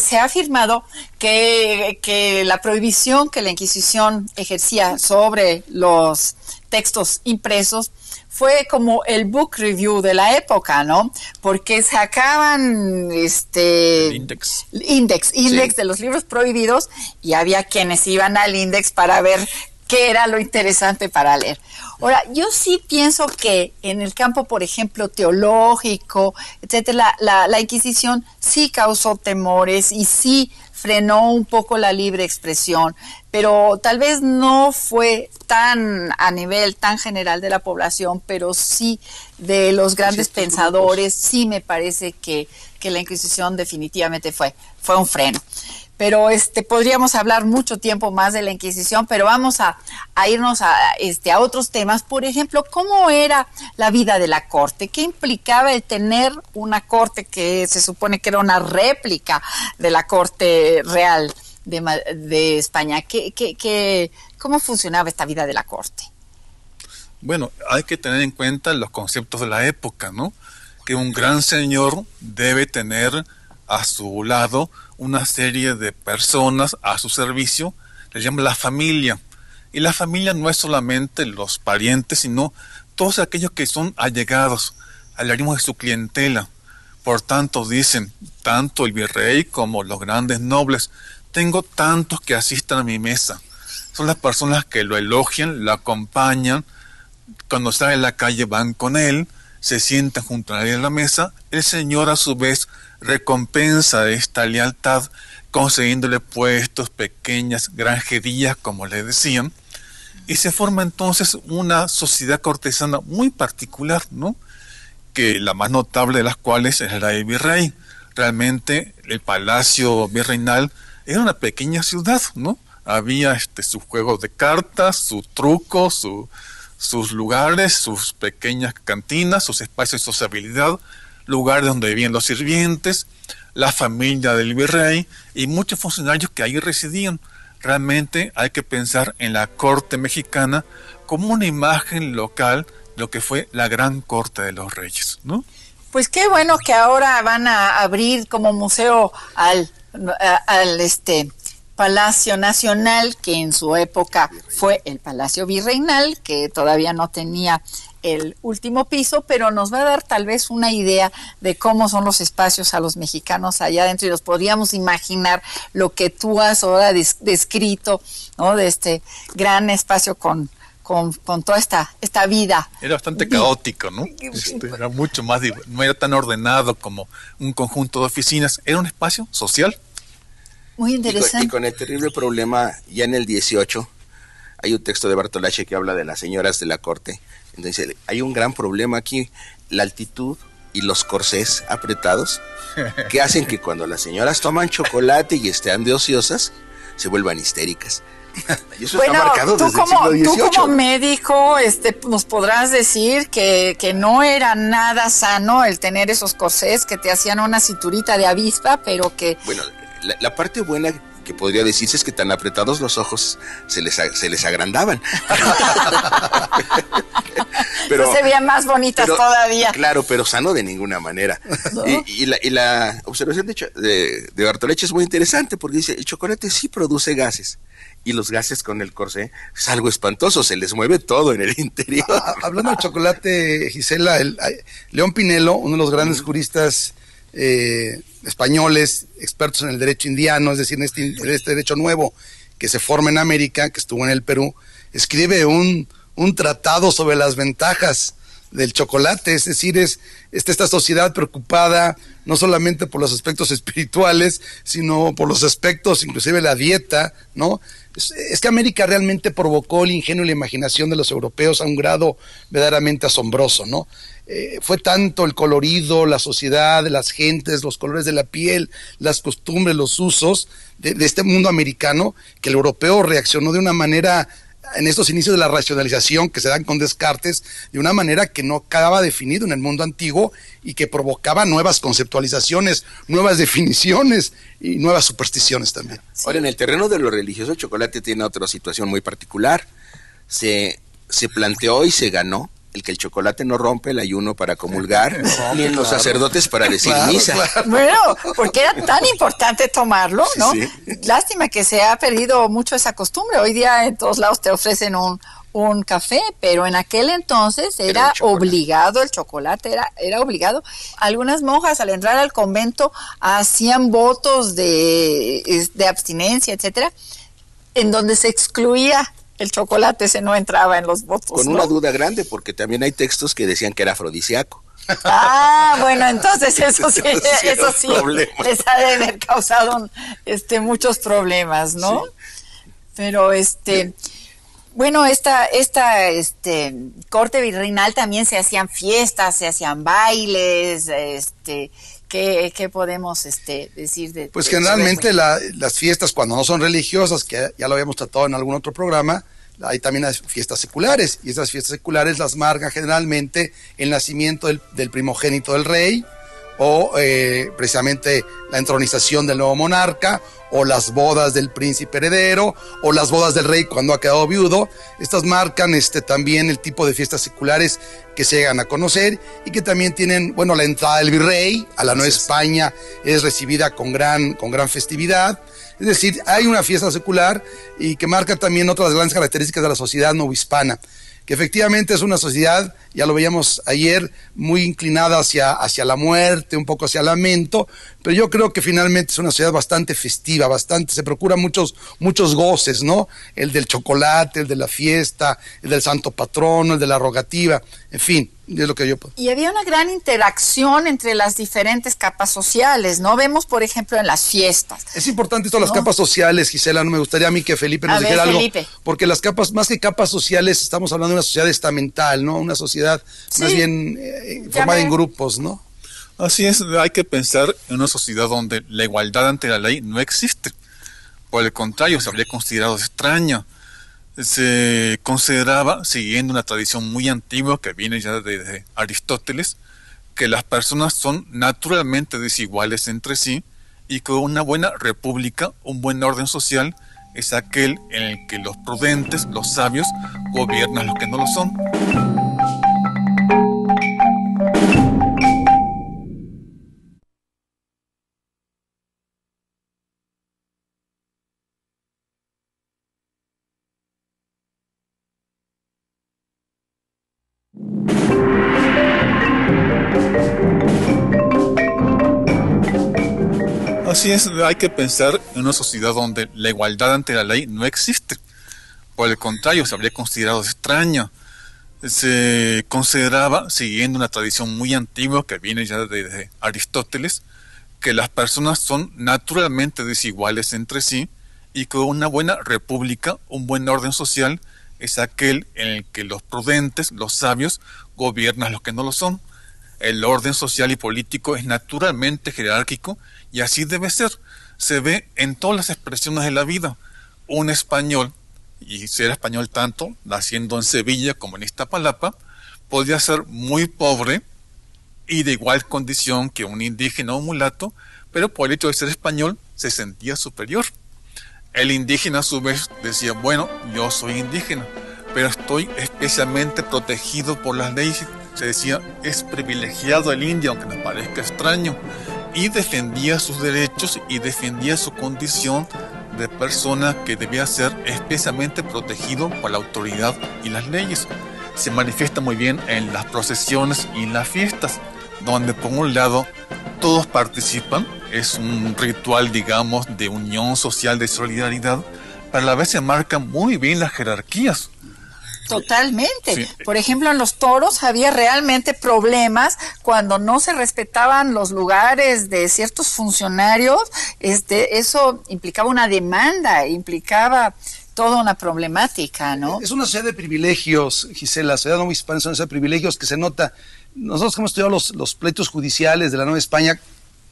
se ha afirmado que la prohibición que la Inquisición ejercía sobre los textos impresos fue como el book review de la época, ¿no? Porque sacaban el index de los libros prohibidos y había quienes iban al index para ver qué era lo interesante para leer. Ahora, yo sí pienso que en el campo, por ejemplo, teológico, etcétera, la Inquisición sí causó temores y sí frenó un poco la libre expresión, pero tal vez no fue tan a nivel tan general de la población, pero sí de los grandes pensadores. Sí me parece que la Inquisición definitivamente fue un freno. Pero podríamos hablar mucho tiempo más de la Inquisición, pero vamos a irnos a otros temas. Por ejemplo, ¿cómo era la vida de la corte? ¿Qué implicaba el tener una corte que se supone que era una réplica de la corte real de España. ¿Cómo funcionaba esta vida de la corte? Bueno, hay que tener en cuenta los conceptos de la época, ¿no? Que un gran señor debe tener a su lado una serie de personas a su servicio, le llaman la familia. Y la familia no es solamente los parientes, sino todos aquellos que son allegados, hablaríamos de su clientela. Por tanto, dicen, tanto el virrey como los grandes nobles, tengo tantos que asistan a mi mesa. Son las personas que lo elogian, lo acompañan, cuando sale a la calle van con él, se sientan junto a él en la mesa. El señor a su vez recompensa esta lealtad concediéndole puestos, pequeñas granjerías, como le decían, y se forma entonces una sociedad cortesana muy particular, ¿no? Que la más notable de las cuales es la del virrey. Realmente el palacio virreinal era una pequeña ciudad, ¿no? Había sus juegos de cartas, su truco, sus lugares, sus pequeñas cantinas, sus espacios de sociabilidad, lugares donde vivían los sirvientes, la familia del virrey y muchos funcionarios que ahí residían. Realmente hay que pensar en la corte mexicana como una imagen local de lo que fue la gran corte de los reyes, ¿no? Pues qué bueno que ahora van a abrir como museo al Palacio Nacional, que en su época fue el Palacio Virreinal, que todavía no tenía el último piso, pero nos va a dar tal vez una idea de cómo son los espacios a los mexicanos allá adentro, y nos podríamos imaginar lo que tú has ahora descrito, ¿no? De este gran espacio con toda esta vida. Era bastante caótico, ¿no? Era mucho más, no era tan ordenado como un conjunto de oficinas, era un espacio social. Muy interesante. Y con el terrible problema, ya en el 18, hay un texto de Bartolacci que habla de las señoras de la corte. Entonces, hay un gran problema aquí, la altitud y los corsés apretados, que hacen que cuando las señoras toman chocolate y están de ociosas, se vuelvan histéricas. Y eso está marcado desde el siglo XVIII. Tú como médico nos podrás decir que no era nada sano el tener esos corsés que te hacían una cinturita de avispa, pero que... Bueno, la parte buena que podría decirse es que tan apretados los ojos se les agrandaban. Pero se veían más bonitas todavía. Claro, pero sano de ninguna manera. ¿No? Y la observación de Bartolacci es muy interesante porque dice, el chocolate sí produce gases. Y los gases con el corsé es algo espantoso, se les mueve todo en el interior. Hablando del chocolate, Gisela, León Pinelo, uno de los grandes juristas españoles, expertos en el derecho indiano, es decir, en este derecho nuevo que se forma en América, que estuvo en el Perú, escribe un tratado sobre las ventajas del chocolate, es decir, esta sociedad preocupada no solamente por los aspectos espirituales, sino por los aspectos, inclusive la dieta, ¿no? Es que América realmente provocó el ingenio y la imaginación de los europeos a un grado verdaderamente asombroso, ¿no? Fue tanto el colorido, la sociedad, las gentes, los colores de la piel, las costumbres, los usos de este mundo americano, que el europeo reaccionó de una manera, en estos inicios de la racionalización que se dan con Descartes, de una manera que no quedaba definido en el mundo antiguo y que provocaba nuevas conceptualizaciones, nuevas definiciones y nuevas supersticiones también. Sí. Ahora, en el terreno de lo religioso, el chocolate tiene otra situación muy particular. Se planteó y se ganó el que el chocolate no rompe el ayuno para comulgar, ni en los sacerdotes para decir misa. Claro. Bueno, porque era tan importante tomarlo, ¿no? Sí. Lástima que se ha perdido mucho esa costumbre. Hoy día en todos lados te ofrecen un café, pero en aquel entonces era obligado el chocolate, era obligado. Algunas monjas al entrar al convento hacían votos de abstinencia, etcétera, en donde se excluía el chocolate, se no entraba en los votos. Con una duda grande, porque también hay textos que decían que era afrodisíaco. Ah, bueno, entonces eso sí les ha de haber causado muchos problemas, ¿no? Sí. Pero bueno, esta corte virreinal también se hacían fiestas, se hacían bailes, ¿qué podemos decir de? Pues generalmente las fiestas, cuando no son religiosas, que ya lo habíamos tratado en algún otro programa, hay también las fiestas seculares, y esas fiestas seculares las marcan generalmente el nacimiento del primogénito del rey, o precisamente la entronización del nuevo monarca, o las bodas del príncipe heredero, o las bodas del rey cuando ha quedado viudo. Estas marcan también el tipo de fiestas seculares que se llegan a conocer y que también tienen, bueno, la entrada del virrey a la Nueva España es recibida con gran festividad. Es decir, hay una fiesta secular y que marca también otras grandes características de la sociedad novohispana, que efectivamente es una sociedad, ya lo veíamos ayer, muy inclinada hacia la muerte, un poco hacia el lamento, pero yo creo que finalmente es una sociedad bastante festiva, se procura muchos goces, ¿no? El del chocolate, el de la fiesta, el del santo patrono, el de la rogativa, en fin, es lo que yo puedo. Y había una gran interacción entre las diferentes capas sociales, ¿no? Vemos, por ejemplo, en las fiestas. Es importante esto, las capas sociales, Gisela, no me gustaría a mí que Felipe nos dijera algo, porque las capas, más que capas sociales, estamos hablando de una sociedad estamental, ¿no? Una sociedad más bien formada en grupos, ¿no? Así es, hay que pensar en una sociedad donde la igualdad ante la ley no existe. Por el contrario, se habría considerado extraña. Se consideraba, siguiendo una tradición muy antigua que viene ya desde Aristóteles, que las personas son naturalmente desiguales entre sí y que una buena república, un buen orden social, es aquel en el que los prudentes, los sabios, gobiernan a los que no lo son. Así es, hay que pensar en una sociedad donde la igualdad ante la ley no existe. Por el contrario, se habría considerado extraña. Se consideraba, siguiendo una tradición muy antigua que viene ya desde Aristóteles, que las personas son naturalmente desiguales entre sí y que una buena república, un buen orden social, es aquel en el que los prudentes, los sabios, gobiernan a los que no lo son. El orden social y político es naturalmente jerárquico y así debe ser. Se ve en todas las expresiones de la vida. Un español, y ser español tanto, naciendo en Sevilla como en Iztapalapa, podría ser muy pobre y de igual condición que un indígena o un mulato, pero por el hecho de ser español se sentía superior. El indígena a su vez decía, bueno, yo soy indígena, pero estoy especialmente protegido por las leyes. Se decía, es privilegiado el indio, aunque nos parezca extraño, y defendía sus derechos y defendía su condición de persona que debía ser especialmente protegido por la autoridad y las leyes. Se manifiesta muy bien en las procesiones y en las fiestas, donde por un lado todos participan, es un ritual, digamos, de unión social, de solidaridad, pero a la vez se marcan muy bien las jerarquías. Totalmente. Sí. Por ejemplo, en los toros había realmente problemas cuando no se respetaban los lugares de ciertos funcionarios. Eso implicaba una demanda, implicaba toda una problemática, ¿no? Es una sociedad de privilegios, Gisela. La sociedad novohispana es una sociedad de privilegios que se nota. Nosotros que hemos estudiado los pleitos judiciales de la Nueva España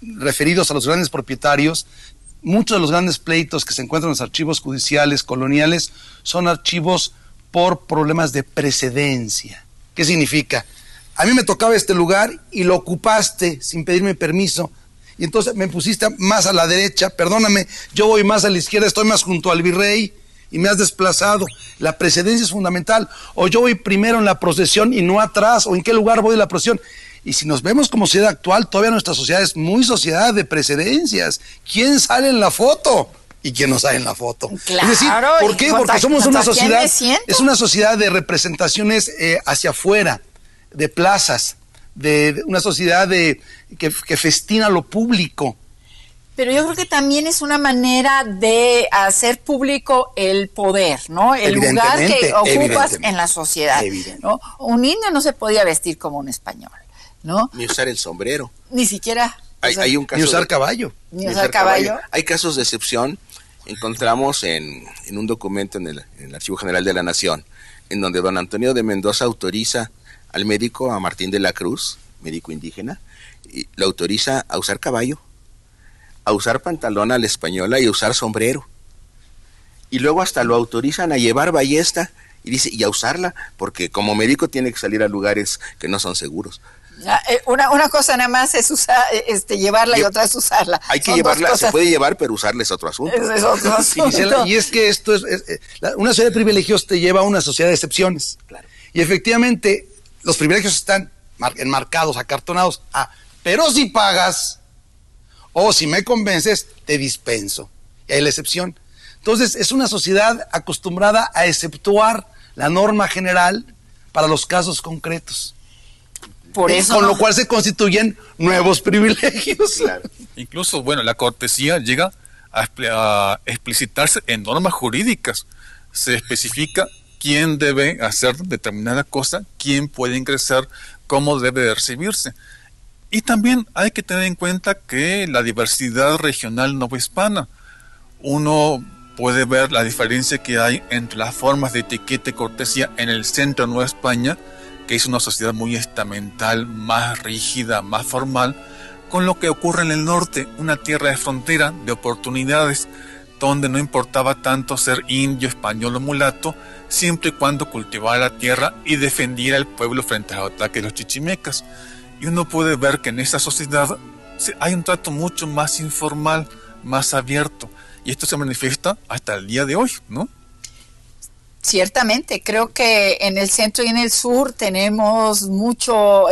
referidos a los grandes propietarios, muchos de los grandes pleitos que se encuentran en los archivos judiciales coloniales son archivos por problemas de precedencia. ¿Qué significa? A mí me tocaba este lugar y lo ocupaste sin pedirme permiso. Y entonces me pusiste más a la derecha, perdóname, yo voy más a la izquierda, estoy más junto al virrey y me has desplazado. La precedencia es fundamental. O yo voy primero en la procesión y no atrás, o en qué lugar voy de la procesión. Y si nos vemos como sociedad actual, todavía nuestra sociedad es muy sociedad de precedencias. ¿Quién sale en la foto? Y quién no sale en la foto. Claro, es decir, ¿por qué? Porque somos una sociedad, es una sociedad de representaciones hacia afuera, de plazas, de una sociedad que festina lo público. Pero yo creo que también es una manera de hacer público el poder, ¿no? El lugar que ocupas en la sociedad, ¿no? Un indio no se podía vestir como un español, ¿no? Ni usar el sombrero. Ni siquiera. Hay un caso ni usar caballo. Ni usar caballo. Hay casos de excepción. Encontramos en un documento en el Archivo General de la Nación, en donde don Antonio de Mendoza autoriza al médico, a Martín de la Cruz, médico indígena, y lo autoriza a usar caballo, a usar pantalón a la española y a usar sombrero. Y luego hasta lo autorizan a llevar ballesta y dice, y a usarla, porque como médico tiene que salir a lugares que no son seguros. Una cosa nada más es llevarla y otra es usarla. Hay que llevarla, se puede llevar, pero usarla es otro asunto. Es otro asunto. Y es que esto una sociedad de privilegios te lleva a una sociedad de excepciones. Claro. Y efectivamente, los privilegios están enmarcados, acartonados. Pero si pagas, o si me convences, te dispenso. Y hay la excepción. Entonces, es una sociedad acostumbrada a exceptuar la norma general para los casos concretos. Por eso con lo cual se constituyen nuevos privilegios. Claro. Incluso, bueno, la cortesía llega a explicitarse en normas jurídicas. Se especifica quién debe hacer determinada cosa, quién puede ingresar, cómo debe de recibirse. Y también hay que tener en cuenta que la diversidad regional novohispana, uno puede ver la diferencia que hay entre las formas de etiqueta y cortesía en el centro de Nueva España, que es una sociedad muy estamental, más rígida, más formal, con lo que ocurre en el norte, una tierra de frontera, de oportunidades, donde no importaba tanto ser indio, español o mulato, siempre y cuando cultivara la tierra y defendiera al pueblo frente a los ataques de los chichimecas. Y uno puede ver que en esa sociedad hay un trato mucho más informal, más abierto, y esto se manifiesta hasta el día de hoy, ¿no? Ciertamente, creo que en el centro y en el sur tenemos mucho,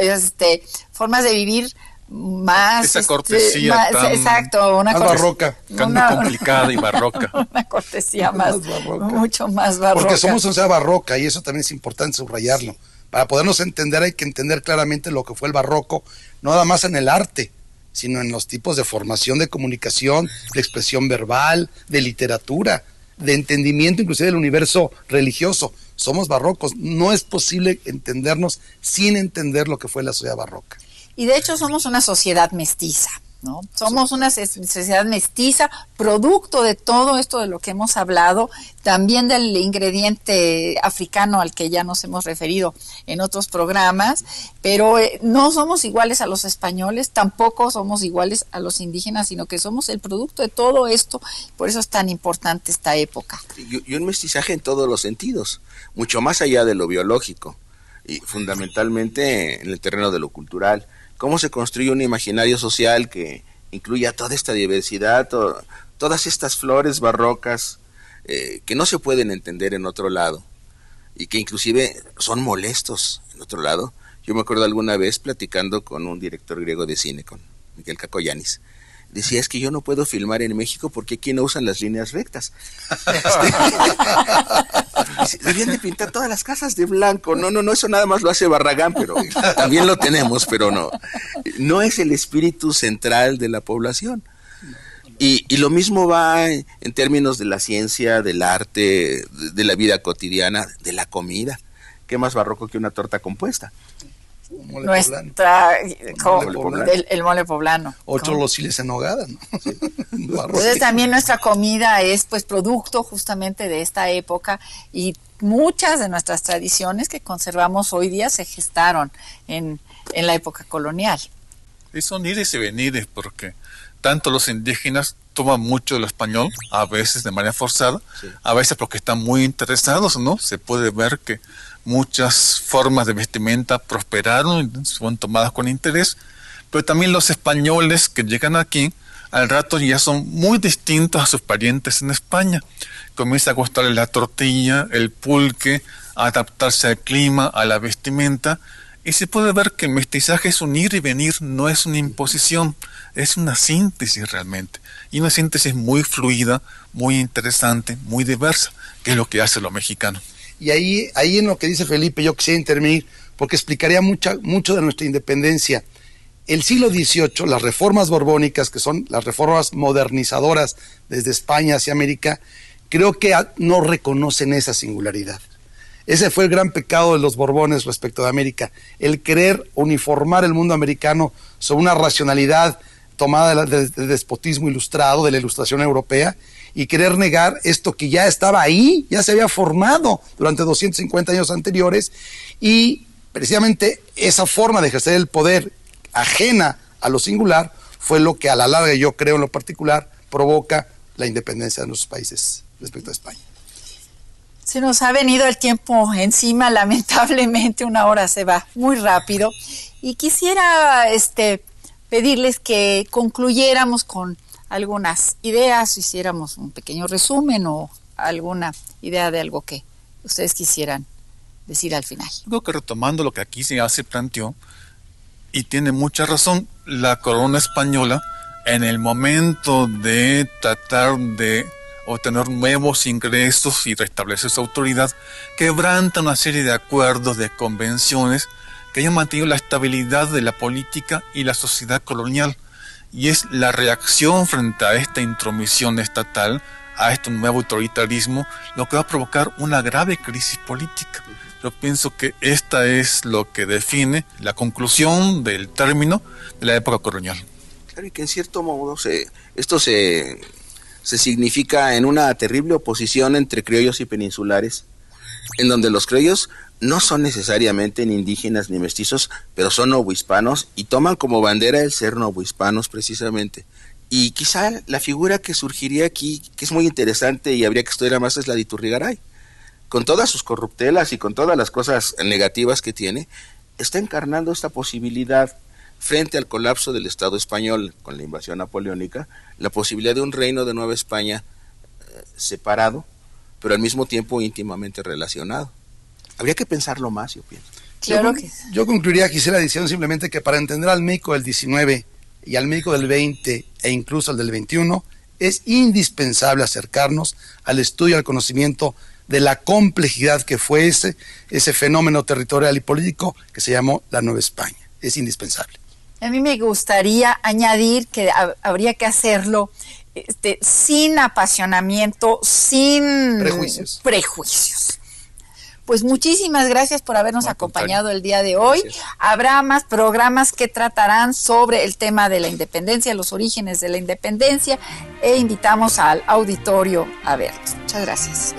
formas de vivir más... Esa cortesía tan... Exacto, más barroca. Tan complicada y barroca. Una cortesía más barroca. Mucho más barroca. Porque somos una sociedad barroca y eso también es importante subrayarlo. Sí. Para podernos entender hay que entender claramente lo que fue el barroco, no nada más en el arte, sino en los tipos de formación de comunicación, de expresión verbal, de literatura, de entendimiento inclusive del universo religioso. Somos barrocos, no es posible entendernos sin entender lo que fue la sociedad barroca. Y de hecho somos una sociedad mestiza, ¿no? Somos una sociedad mestiza, producto de todo esto de lo que hemos hablado, también del ingrediente africano al que ya nos hemos referido en otros programas, pero no somos iguales a los españoles, tampoco somos iguales a los indígenas, sino que somos el producto de todo esto, por eso es tan importante esta época. Y un mestizaje en todos los sentidos, mucho más allá de lo biológico, y fundamentalmente en el terreno de lo cultural. Cómo se construye un imaginario social que incluya toda esta diversidad, todas estas flores barrocas que no se pueden entender en otro lado y que inclusive son molestos en otro lado. Yo me acuerdo alguna vez platicando con un director griego de cine, con Miguel Cacoyanis. Decía, es que yo no puedo filmar en México porque aquí no usan las líneas rectas. Deberían de pintar todas las casas de blanco. No, eso nada más lo hace Barragán, pero también lo tenemos, pero no es el espíritu central de la población. Y lo mismo va en términos de la ciencia, del arte, de la vida cotidiana, de la comida. ¿Qué más barroco que una torta compuesta? El mole poblano. Ocho los chiles en nogada, ¿no? Sí. Entonces también nuestra comida es pues producto justamente de esta época y muchas de nuestras tradiciones que conservamos hoy día se gestaron en la época colonial. Y son ires y venires porque tanto los indígenas toman mucho del español, a veces de manera forzada, sí, a veces porque están muy interesados, ¿no? Se puede ver que muchas formas de vestimenta prosperaron y fueron tomadas con interés, pero también los españoles que llegan aquí, al rato ya son muy distintos a sus parientes en España. Comienza a gustarles la tortilla, el pulque, a adaptarse al clima, a la vestimenta, y se puede ver que el mestizaje es un ir y venir, no es una imposición, es una síntesis realmente, y una síntesis muy fluida, muy interesante, muy diversa, que es lo que hace lo mexicano. Y ahí en lo que dice Felipe yo quisiera intervenir, porque explicaría mucho de nuestra independencia. El siglo XVIII, las reformas borbónicas, que son las reformas modernizadoras desde España hacia América, creo que no reconocen esa singularidad. Ese fue el gran pecado de los Borbones respecto de América, el querer uniformar el mundo americano sobre una racionalidad tomada del despotismo ilustrado, de la ilustración europea, y querer negar esto que ya estaba ahí, ya se había formado durante 250 años anteriores, y precisamente esa forma de ejercer el poder ajena a lo singular fue lo que a la larga, yo creo en lo particular, provoca la independencia de nuestros países respecto a España. Se nos ha venido el tiempo encima, lamentablemente 1 hora se va muy rápido Y quisiera pedirles que concluyéramos con algunas ideas, hiciéramos un pequeño resumen o alguna idea de algo que ustedes quisieran decir al final. Creo que retomando lo que aquí se planteó, y tiene mucha razón, la corona española, en el momento de tratar de obtener nuevos ingresos y restablecer su autoridad, quebranta una serie de acuerdos, de convenciones que hayan mantenido la estabilidad de la política y la sociedad colonial. Y es la reacción frente a esta intromisión estatal, a este nuevo autoritarismo, lo que va a provocar una grave crisis política. Yo pienso que esta es lo que define la conclusión del término de la época colonial. Claro, y que en cierto modo esto se significa en una terrible oposición entre criollos y peninsulares, en donde los criollos no son necesariamente ni indígenas ni mestizos, pero son novohispanos y toman como bandera el ser novohispanos precisamente. Y quizá la figura que surgiría aquí, que es muy interesante y habría que estudiar más, es la de Iturrigaray. Con todas sus corruptelas y con todas las cosas negativas que tiene, está encarnando esta posibilidad frente al colapso del Estado español con la invasión napoleónica, la posibilidad de un reino de Nueva España separado, pero al mismo tiempo íntimamente relacionado. Habría que pensarlo más, yo pienso. Claro que yo concluiría, quisiera diciendo simplemente que para entender al México del 19 y al México del 20 e incluso al del 21, es indispensable acercarnos al estudio y al conocimiento de la complejidad que fue ese fenómeno territorial y político que se llamó la Nueva España. Es indispensable. A mí me gustaría añadir que habría que hacerlo sin apasionamiento, sin prejuicios. Pues muchísimas gracias por habernos acompañado el día de hoy. Gracias. Habrá más programas que tratarán sobre el tema de la independencia, los orígenes de la independencia, e invitamos al auditorio a verlos. Muchas gracias.